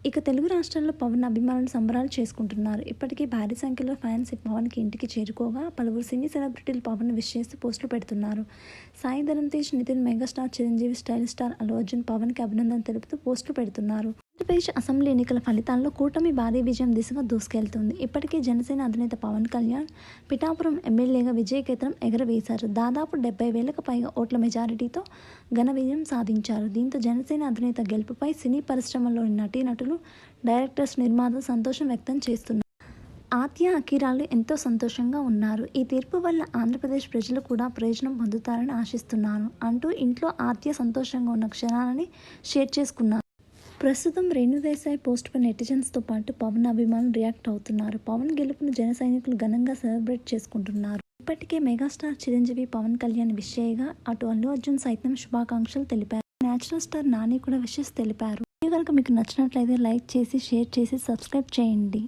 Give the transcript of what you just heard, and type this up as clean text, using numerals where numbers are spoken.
ఇక తెలుగు రాష్ట్రాల్లో పవన్ అభిమానులు సంబరాలు చేసుకుంటున్నారు. ఇప్పటికే భారీ సంఖ్యలో ఫ్యాన్స్ పవన్కి ఇంటికి చేరుకోగా పలువురు సినీ సెలబ్రిటీలు పవన్ విష్ చేస్తూ పోస్టులు పెడుతున్నారు. Sai Dharam Tej, Nithin, megastar Chiranjeevi, style star Allu Arjun పవన్కి అభినందన తెలుపుతూ పోస్టులు పెడుతున్నారు. ఆంధ్రప్రదేశ్ అసెంబ్లీ ఎన్నికల ఫలితాల్లో కూటమి భారీ విజయం దిశగా దూసుకెళ్తుంది. ఇప్పటికే జనసేన అధినేత పవన్ కళ్యాణ్ పిఠాపురం ఎమ్మెల్యేగా విజయకేతనం ఎగరవేశారు. దాదాపు 70,000కు పైగా ఓట్ల మెజారిటీతో ఘన విజయం సాధించారు. దీంతో జనసేన అధినేత గెలుపుపై సినీ పరిశ్రమలోని నటీనటులు, డైరెక్టర్స్, నిర్మాతలు సంతోషం వ్యక్తం చేస్తున్నారు. ఆత్య, అఖిరాలు ఎంతో సంతోషంగా ఉన్నారు. ఈ తీర్పు వల్ల ఆంధ్రప్రదేశ్ ప్రజలు కూడా ప్రయోజనం పొందుతారని ఆశిస్తున్నాను అంటూ ఇంట్లో ఆత్య సంతోషంగా ఉన్న క్షణాలని షేర్ చేసుకున్నారు. ప్రస్తుతం రేణుదేశాయ్ పోస్టుపై నెటిజన్స్తో పాటు పవన్ అభిమానులు రియాక్ట్ అవుతున్నారు. పవన్ గెలుపును జన సైనికులు ఘనంగా సెలబ్రేట్ చేసుకుంటున్నారు. ఇప్పటికే మెగాస్టార్ చిరంజీవి పవన్ కళ్యాణ్ విష్ చేయగా అటు అల్లు అర్జున్ సైతం శుభాకాంక్షలు తెలిపారు. నేచురల్ స్టార్ నాని కూడా విషెస్ తెలిపారు. వీడియో కనుక మీకు నచ్చినట్లయితే లైక్ చేసి, షేర్ చేసి, సబ్స్క్రైబ్ చేయండి.